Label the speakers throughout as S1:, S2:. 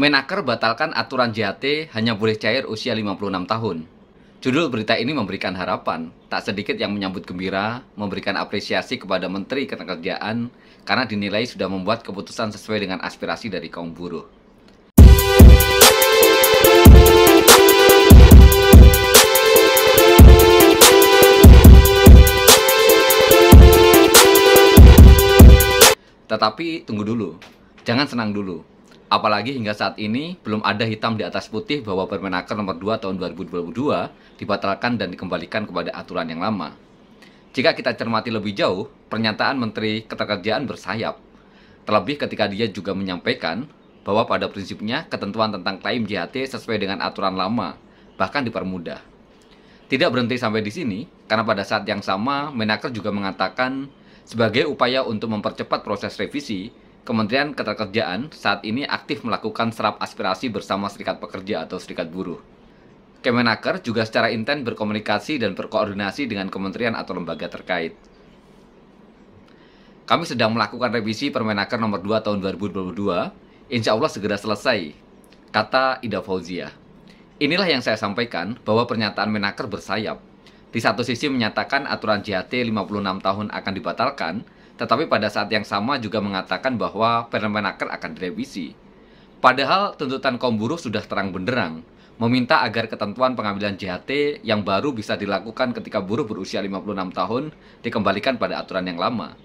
S1: Menaker batalkan aturan JHT hanya boleh cair usia 56 tahun. Judul berita ini memberikan harapan, tak sedikit yang menyambut gembira, memberikan apresiasi kepada Menteri Ketenagakerjaan karena dinilai sudah membuat keputusan sesuai dengan aspirasi dari kaum buruh. Tetapi tunggu dulu, jangan senang dulu. Apalagi hingga saat ini belum ada hitam di atas putih bahwa Permenaker nomor 2 tahun 2022 dibatalkan dan dikembalikan kepada aturan yang lama. Jika kita cermati lebih jauh, pernyataan Menteri Ketenagakerjaan bersayap. Terlebih ketika dia juga menyampaikan bahwa pada prinsipnya ketentuan tentang klaim JHT sesuai dengan aturan lama, bahkan dipermudah. Tidak berhenti sampai di sini, karena pada saat yang sama Menaker juga mengatakan sebagai upaya untuk mempercepat proses revisi, Kementerian Ketenagakerjaan saat ini aktif melakukan serap aspirasi bersama serikat pekerja atau serikat buruh. Kemenaker juga secara intens berkomunikasi dan berkoordinasi dengan kementerian atau lembaga terkait. Kami sedang melakukan revisi Permenaker nomor 2 tahun 2022, insya Allah segera selesai, kata Ida Fauzia. Inilah yang saya sampaikan bahwa pernyataan Menaker bersayap. Di satu sisi menyatakan aturan JHT 56 tahun akan dibatalkan, tetapi pada saat yang sama juga mengatakan bahwa Permenaker akan direvisi. Padahal tuntutan kaum buruh sudah terang benderang, meminta agar ketentuan pengambilan JHT yang baru bisa dilakukan ketika buruh berusia 56 tahun dikembalikan pada aturan yang lama.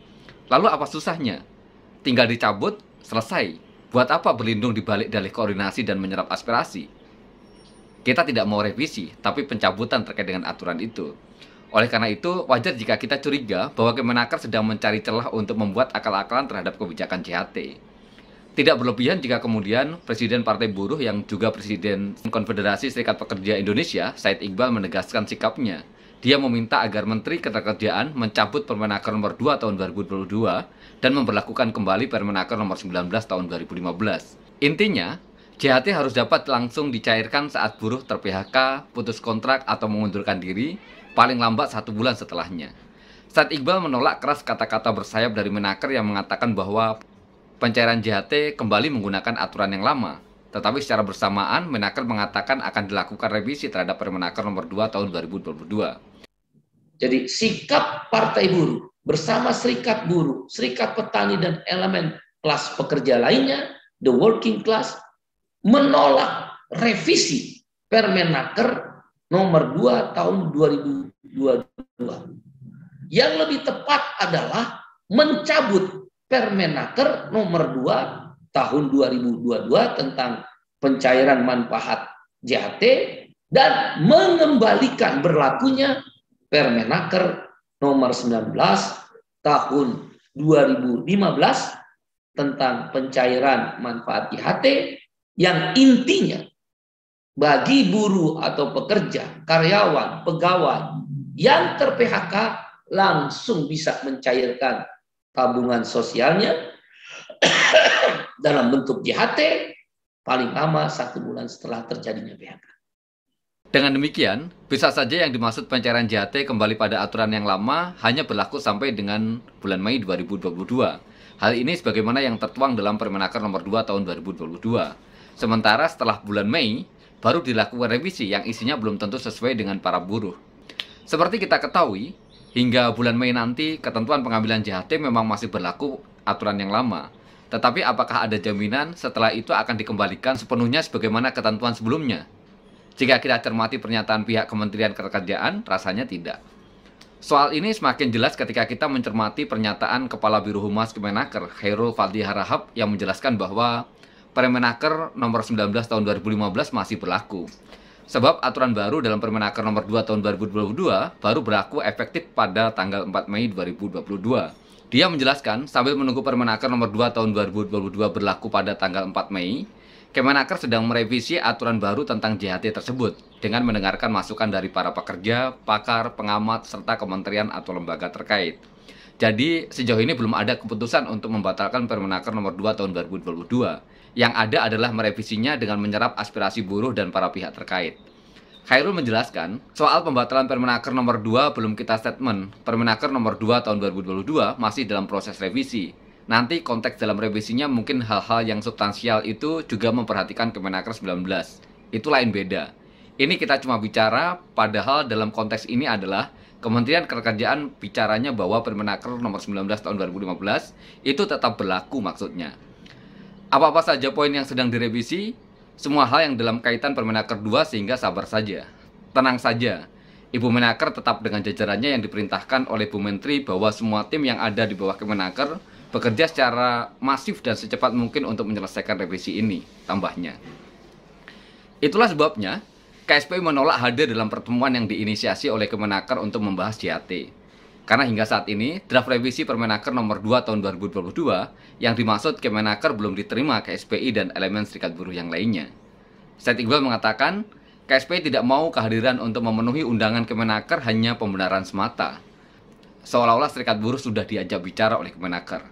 S1: Lalu apa susahnya? Tinggal dicabut, selesai. Buat apa berlindung di balik dalih koordinasi dan menyerap aspirasi? Kita tidak mau revisi, tapi pencabutan terkait dengan aturan itu. Oleh karena itu, wajar jika kita curiga bahwa Kemenaker sedang mencari celah untuk membuat akal-akalan terhadap kebijakan JHT. Tidak berlebihan jika kemudian Presiden Partai Buruh yang juga Presiden Konfederasi Serikat Pekerja Indonesia, Said Iqbal menegaskan sikapnya. Dia meminta agar Menteri Ketenagakerjaan mencabut Permenaker nomor 2 tahun 2022 dan memberlakukan kembali Permenaker nomor 19 tahun 2015. Intinya, JHT harus dapat langsung dicairkan saat buruh ter-PHK, putus kontrak atau mengundurkan diri, paling lambat 1 bulan setelahnya. Said Iqbal menolak keras kata-kata bersayap dari Menaker yang mengatakan bahwa pencairan JHT kembali menggunakan aturan yang lama. Tetapi secara bersamaan, Menaker mengatakan akan dilakukan revisi terhadap Permenaker nomor 2 tahun 2022.
S2: Jadi sikap Partai Buruh bersama serikat buruh, serikat petani dan elemen kelas pekerja lainnya, the working class, menolak revisi Permenaker nomor 2 tahun 2022. Yang lebih tepat adalah mencabut Permenaker nomor 2 tahun 2022 tentang pencairan manfaat JHT dan mengembalikan berlakunya Permenaker nomor 19 tahun 2015 tentang pencairan manfaat JHT yang intinya bagi buruh atau pekerja, karyawan, pegawai yang ter-PHK langsung bisa mencairkan tabungan sosialnya dalam bentuk JHT paling lama 1 bulan setelah terjadinya PHK.
S1: Dengan demikian, bisa saja yang dimaksud pencairan JHT kembali pada aturan yang lama hanya berlaku sampai dengan bulan Mei 2022. Hal ini sebagaimana yang tertuang dalam Permenaker nomor 2 tahun 2022. Sementara setelah bulan Mei, baru dilakukan revisi yang isinya belum tentu sesuai dengan para buruh. Seperti kita ketahui, hingga bulan Mei nanti ketentuan pengambilan JHT memang masih berlaku aturan yang lama. Tetapi apakah ada jaminan setelah itu akan dikembalikan sepenuhnya sebagaimana ketentuan sebelumnya? Jika kita cermati pernyataan pihak Kementerian Ketenagakerjaan, rasanya tidak. Soal ini semakin jelas ketika kita mencermati pernyataan Kepala Biro Humas Kemenaker, Khairul Fadli Harahap, yang menjelaskan bahwa Permenaker nomor 19 tahun 2015 masih berlaku. Sebab aturan baru dalam Permenaker nomor 2 tahun 2022 baru berlaku efektif pada tanggal 4 Mei 2022. Dia menjelaskan sambil menunggu Permenaker nomor 2 tahun 2022 berlaku pada tanggal 4 Mei, Kemenaker sedang merevisi aturan baru tentang JHT tersebut dengan mendengarkan masukan dari para pekerja, pakar, pengamat, serta kementerian atau lembaga terkait. Jadi sejauh ini belum ada keputusan untuk membatalkan Permenaker nomor 2 tahun 2022. Yang ada adalah merevisinya dengan menyerap aspirasi buruh dan para pihak terkait. Khairul menjelaskan, soal pembatalan Permenaker nomor 2 belum kita statement. Permenaker nomor 2 tahun 2022 masih dalam proses revisi. nanti konteks dalam revisinya mungkin hal-hal yang substansial itu juga memperhatikan Kemenaker 19. Itu lain beda. Ini kita cuma bicara, padahal dalam konteks ini adalah Kementerian Kerjaan bicaranya bahwa Permenaker nomor 19 tahun 2015 itu tetap berlaku maksudnya. Apa-apa saja poin yang sedang direvisi, semua hal yang dalam kaitan Permenaker 2 sehingga sabar saja. Tenang saja. Ibu Menaker tetap dengan jajarannya yang diperintahkan oleh Bu Menteri bahwa semua tim yang ada di bawah Kemenaker bekerja secara masif dan secepat mungkin untuk menyelesaikan revisi ini, tambahnya. Itulah sebabnya KSPI menolak hadir dalam pertemuan yang diinisiasi oleh Kemenaker untuk membahas JAT. Karena hingga saat ini, draft revisi Permenaker nomor 2 tahun 2022 yang dimaksud Kemenaker belum diterima KSPI dan elemen serikat buruh yang lainnya. Said Iqbal mengatakan, KSPI tidak mau kehadiran untuk memenuhi undangan Kemenaker hanya pembenaran semata. Seolah-olah serikat buruh sudah diajak bicara oleh Kemenaker.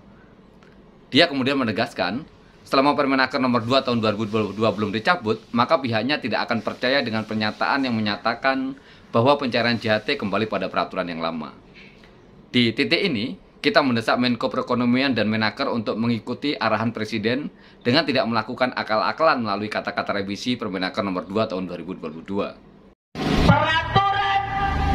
S1: Dia kemudian menegaskan, selama Permenaker nomor 2 tahun 2022 belum dicabut, maka pihaknya tidak akan percaya dengan pernyataan yang menyatakan bahwa pencairan JHT kembali pada peraturan yang lama. Di titik ini, kita mendesak Menko Perekonomian dan Menaker untuk mengikuti arahan Presiden dengan tidak melakukan akal-akalan melalui kata-kata revisi Permenaker nomor 2 tahun 2022.
S3: Peraturan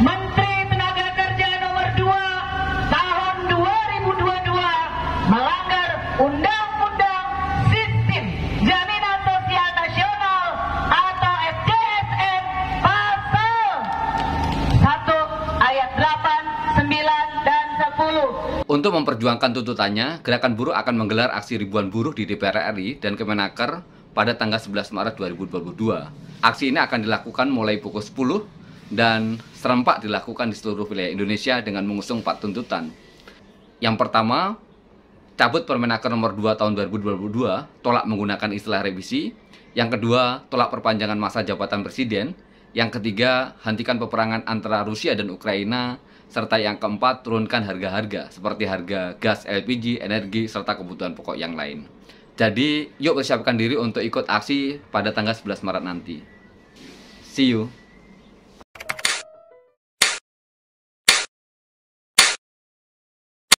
S3: Menteri Tenaga Kerja nomor 2 tahun 2022 melanggar Undang-Undang Sistem Jaminan Sosial Nasional atau SJSN pasal 1 ayat 8, 9, dan 10.
S1: Untuk memperjuangkan tuntutannya, Gerakan Buruh akan menggelar aksi ribuan buruh di DPR RI dan Kemenaker pada tanggal 11 Maret 2022. Aksi ini akan dilakukan mulai pukul 10 dan serempak dilakukan di seluruh wilayah Indonesia dengan mengusung 4 tuntutan. Yang pertama, cabut Permenaker nomor 2 tahun 2022, tolak menggunakan istilah revisi. Yang kedua, tolak perpanjangan masa jabatan presiden. Yang ketiga, hentikan peperangan antara Rusia dan Ukraina. Serta yang keempat, turunkan harga-harga seperti harga gas, LPG, energi, serta kebutuhan pokok yang lain. Jadi, yuk persiapkan diri untuk ikut aksi pada tanggal 11 Maret nanti. See you!